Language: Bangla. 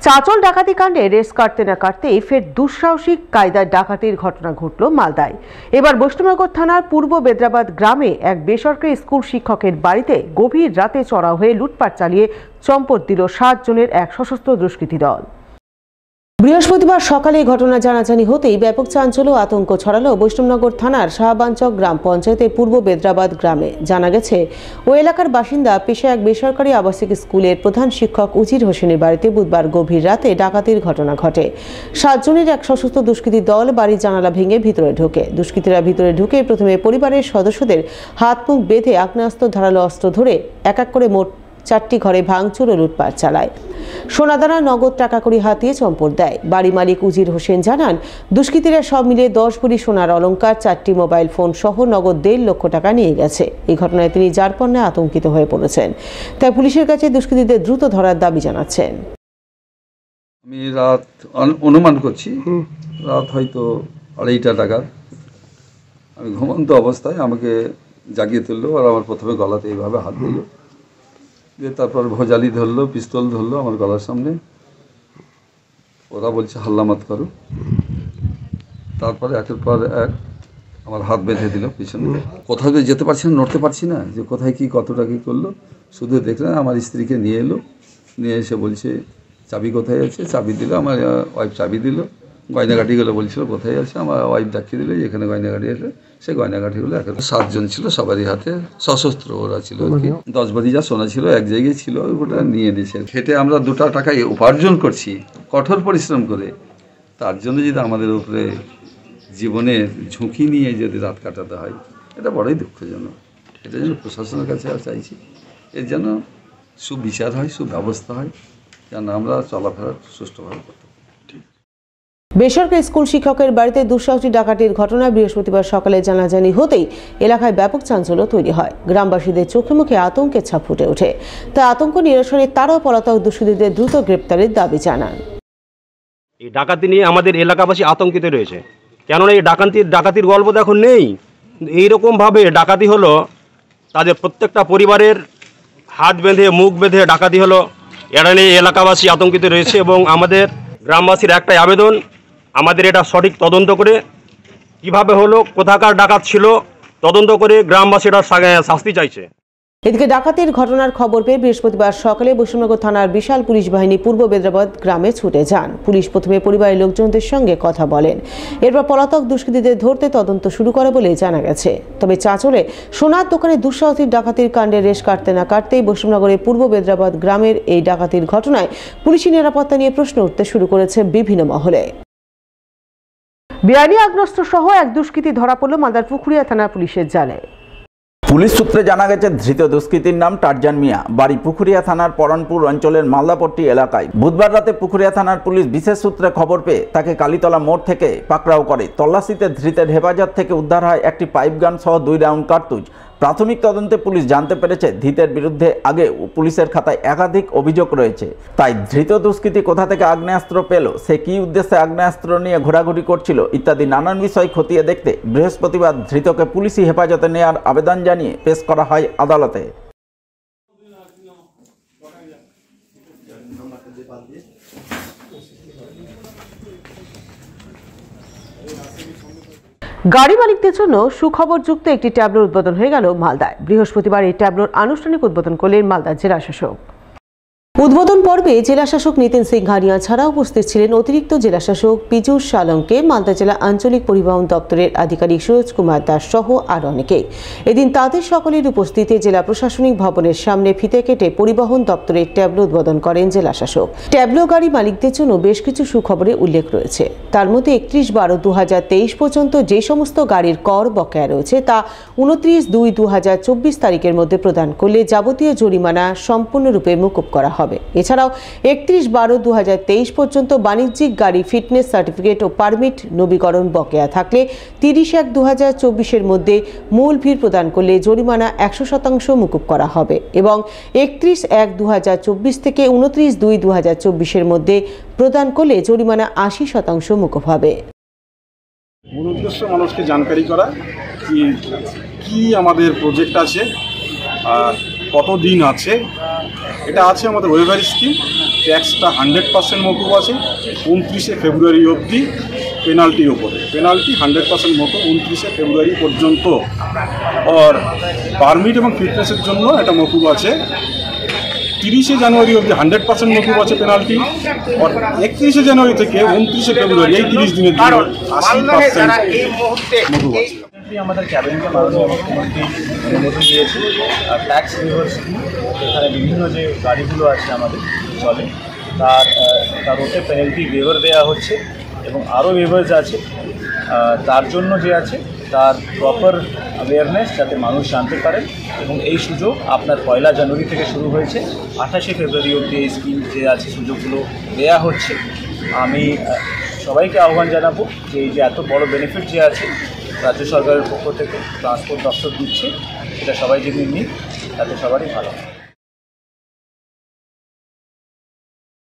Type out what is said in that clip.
চাঁচল ডাকাতি কাণ্ডে রেস কাটতে না কাটতেই ফের দুঃসাহসিক কায়দায় ডাকাতির ঘটনা ঘটল মালদায়। এবার বৈষ্ণবনগর থানার পূর্ব বেদ্রাবাদ গ্রামে এক বেসরকারি স্কুল শিক্ষকের বাড়িতে গভীর রাতে চড়াও হয়ে লুটপাট চালিয়ে চম্পট দিল 7 জনের এক সশস্ত্র দুষ্কৃতী দল। বৃহস্পতিবার সকালে ঘটনা জানাজানি হতেই ব্যাপক চাঞ্চল্য ও আতঙ্ক ছড়ালো বৈষ্ণবনগর থানার শাহবাঞ্চক গ্রাম পঞ্চায়েতের পূর্ব বেদ্রাবাদ গ্রামে। জানা গেছে, ওই এলাকার বাসিন্দা পেশায় এক বেসরকারি আবাসিক স্কুলের প্রধান শিক্ষক উজির হোসেনের বাড়িতে বুধবার গভীর রাতে ডাকাতির ঘটনা ঘটে। 7 জনের এক সশস্ত্র দুষ্কৃতী দল বাড়ির জানালা ভেঙে ভিতরে ঢোকে। দুষ্কৃতীরা ভিতরে ঢুকে প্রথমে পরিবারের সদস্যদের হাত মুখ বেঁধে আগ্নেয়াস্ত্র ধারালো অস্ত্র ধরে এক এক করে মোট 4টি ঘরে ভাঙচুর ও লুটপাট চালায়। সোনাদানা, নগদ টাকা কড়ি হাতিয়ে চম্পট দেয়। বাড়ি মালিক উজির হোসেন জানান, দুষ্কৃতীরা সব মিলিয়ে 10 ভরি সোনার অলংকার, 4টি মোবাইল ফোন সহ নগদ 1.5 লক্ষ টাকা নিয়ে গেছে। এই ঘটনায় তিনি যারপণ্যে আতঙ্কিত হয়ে পড়েছেন। তাই পুলিশের কাছে দুষ্কৃতীদের দ্রুত ধরার দাবি জানাচ্ছেন। আমি রাত অনুমান করছি রাত হয়তো 2:30টা নাগাদ আমি ঘুমন্ত অবস্থায় আমাকে জাগিয়ে তুললো আর আমার প্রথমে গলাতে এইভাবে হাত দিল, দিয়ে তারপর ভোজালি ধরলো, পিস্তল ধরলো আমার গলার সামনে। ওরা বলছে হাল্লা মত করো। তারপরে একের পর এক আমার হাত বেঁধে দিল পিছনে। কোথাও যেতে পারছি না, নড়তে পারছি না যে কোথায় কি কতটা কী করলো। শুধু দেখলেন আমার স্ত্রীকে নিয়ে এলো, নিয়ে এসে বলছে চাবি কোথায় আছে, চাবি দিল। আমার ওয়াইফ চাবি দিল। গয়নাগাটিগুলো বলছিল কোথায় আছে, আমার ওয়াইফ দেখিয়ে দিল যে এখানে গয়নাগাটি আছে। সেই গয়নাগাটিগুলো 7 জন ছিল, সবারই হাতে সশস্ত্র ওরা ছিল আর কি। 10 ভরি যা সোনা ছিল এক জায়গায় ছিল, ওটা নিয়ে নিয়েছে। খেটে আমরা 2টা টাকা উপার্জন করছি কঠোর পরিশ্রম করে, তার জন্য যদি আমাদের উপরে জীবনের ঝুঁকি নিয়ে যদি রাত কাটাতে হয়, এটা বড়ই দুঃখজনক। এটা যেন প্রশাসনের কাছে চাইছি, এর যেন সুবিচার হয়, সুব্যবস্থা হয়, যেন আমরা চলাফেরা সুষ্ঠুভাবে করতে পারি। বেসরকারি স্কুল শিক্ষকের বাড়িতে দুঃসাহসী ডাকাতির ঘটনা বৃহস্পতিবার সকালে জানাজানি হতেই এলাকায় ব্যাপক চাঞ্চল্য তৈরি হয়। গ্রামবাসীদের চোখে মুখে আতঙ্কের ছাপ ফুটে ওঠে। তাই আতঙ্ক নিরসনে তারাও পলাতক দুষ্কৃতীদের দ্রুত গ্রেপ্তারের দাবি জানান। এই ডাকাতি নিয়ে আমাদের এলাকাবাসী আতঙ্কিত রয়েছে, কেননা এই ডাকাতির গল্প তো এখন নেই। এইরকমভাবে ডাকাতি হলো, তাদের প্রত্যেকটা পরিবারের হাত বেঁধে মুখ বেঁধে ডাকাতি হলো। এটা নিয়ে এলাকাবাসী আতঙ্কিত রয়েছে এবং আমাদের গ্রামবাসীর একটাই আবেদন, আমাদের এটা সঠিক তদন্ত করে কিভাবে হলো, কোথাকার ডাকাত ছিল, তদন্ত করে গ্রামবাসীরা শাস্তি চাইছে। এদিকে ডাকাতির ঘটনার খবর পেয়ে বৃহস্পতিবার সকালে বৈষ্ণবনগর থানার বিশাল পুলিশ বাহিনী পূর্ব বেদ্রাবাদ গ্রামে ছুটে যান। পুলিশ প্রথমে পরিবারের লোকজনদের সঙ্গে কথা বলেন, এরপর পলাতক দুষ্কৃতীদের ধরতে তদন্ত শুরু করে বলে জানা গেছে। তবে চাঁচলে সোনার দোকানে দুঃসাহসিক ডাকাতির কাণ্ডে রেশ কাটতে না কাটতেই বৈষ্ণবনগরের পূর্ব বেদ্রাবাদ গ্রামের এই ডাকাতির ঘটনায় পুলিশি নিরাপত্তা নিয়ে প্রশ্ন উঠতে শুরু করেছে বিভিন্ন মহলে। বেআইনি আগ্নেয়াস্ত্র সহ এক দুষ্কৃতী ধরা পড়ল মালদার পুকুরিয়া থানার পুলিশের জালে। পুলিশ সূত্রে জানা গেছে, ধৃত দুষ্কৃতীর নাম টারজান মিয়া, বাড়ি পুকুরিয়া থানার পরনপুর অঞ্চলের মালদাপট্টি এলাকায়। বুধবার রাতে পুকুরিয়া থানার পুলিশ বিশেষ সূত্রে খবর পেয়ে তাকে কালীতলা মোড় থেকে পাকড়াও করে। তল্লাশিতে ধৃতের হেফাজত থেকে উদ্ধার হয় একটি পাইপ গান সহ 2 রাউন্ড কার্তুজ। প্রাথমিক তদন্তে পুলিশ জানতে পেরেছে, ধৃতের বিরুদ্ধে আগে পুলিশের খাতায় একাধিক অভিযোগ রয়েছে। তাই ধৃত দুষ্কৃতী কোথা থেকে আগ্নেয়াস্ত্র পেল, সে কী উদ্দেশ্যে আগ্নেয়াস্ত্র নিয়ে ঘোরাঘুরি করছিল ইত্যাদি নানান বিষয় খতিয়ে দেখতে বৃহস্পতিবার ধৃতকে পুলিশি হেফাজতে নেওয়ার আবেদন জানিয়ে পেশ করা হয় আদালতে। গাড়ি মালিকদের জন্য সুখবরযুক্ত একটি ট্যাবলোর উদ্বোধন হয়ে গেল মালদায়। বৃহস্পতিবার এই ট্যাবলোর আনুষ্ঠানিক উদ্বোধন করলেন মালদার জেলা শাসক। উদ্বোধন পর্বে জেলা শাসক নিতিন সিংহানিয়া ছাড়া উপস্থিত ছিলেন অতিরিক্ত জেলা শাসক পীযূষ সালঙ্কে, মালদা জেলা আঞ্চলিক পরিবহন দপ্তরের আধিকারিক সুরজ কুমার দাস সহ আরও অনেকে। এদিন তাদের সকলের উপস্থিতিতে জেলা প্রশাসনিক ভবনের সামনে ফিতে কেটে পরিবহন দপ্তরের ট্যাবলো উদ্বোধন করেন জেলা শাসক। ট্যাবলো গাড়ি মালিকদের জন্য বেশ কিছু সুখবরের উল্লেখ রয়েছে। তার মধ্যে 31/12/2023 পর্যন্ত যে সমস্ত গাড়ির কর বকেয়া রয়েছে তা 29/2/2024 তারিখের মধ্যে প্রদান করলে যাবতীয় জরিমানা সম্পূর্ণরূপে মুকুব করা হবে। এছাড়াও 31/12/2023 পর্যন্ত বাণিজ্যিক গাড়ি ফিটনেস সার্টিফিকেট ও পারমিট নবীকরণ বকেয়া থাকলে 30/1/2024 মধ্যে মূল ফি প্রদান করলে জরিমানা 100% মুকুব করা হবে এবং 31/1/2024 থেকে 29/2/2024 মধ্যে প্রদান করলে জরিমানা 80% মুকুব হবে। মূল উদ্দেশ্য মানুষকে জানকারি করা কি আমাদের প্রজেক্ট আছে, কত দিন আছে। এটা আছে আমাদের ওয়েভার স্কিম, ট্যাক্সটা 100% মকুব আছে 29শে ফেব্রুয়ারি অবধি পেনাল্টির ওপরে। পেনাল্টি 100% মকুব 29শে ফেব্রুয়ারি পর্যন্ত। আর পারমিট এবং ফিটনেসের জন্য এটা মকুব আছে 30শে জানুয়ারি অবধি 100% মকুব আছে পেনাল্টি। আর 31শে জানুয়ারি থেকে 29শে ফেব্রুয়ারি এই 30 দিনের জন্য 80% মকুব আছে। আমাদের ক্যাবিনেটে মাননীয় মুখ্যমন্ত্রী অনুমোদন দিয়েছে আর ট্যাক্স রিভার স্কিম, এখানে বিভিন্ন যে গাড়িগুলো আছে আমাদের চলে তার ওতে পেনাল্টি ওয়েভার দেওয়া হচ্ছে এবং আরও ওয়েভার্স আছে। তার জন্য যে আছে তার প্রপার অ্যাওয়ারনেস যাতে মানুষ জানতে পারেন এবং এই সুযোগ আপনার 1 জানুয়ারি থেকে শুরু হয়েছে, 28শে ফেব্রুয়ারি অবধি এই স্কিম যে আছে সুযোগগুলো দেওয়া হচ্ছে। আমি সবাইকে আহ্বান জানাবো যে এই যে এত বড় বেনিফিট যে আছে রাজ্য সরকারের পক্ষ থেকে ট্রান্সপোর্ট দপ্তর দিচ্ছে, সেটা সবাই যদি নিই তাতে সবারই ভালো।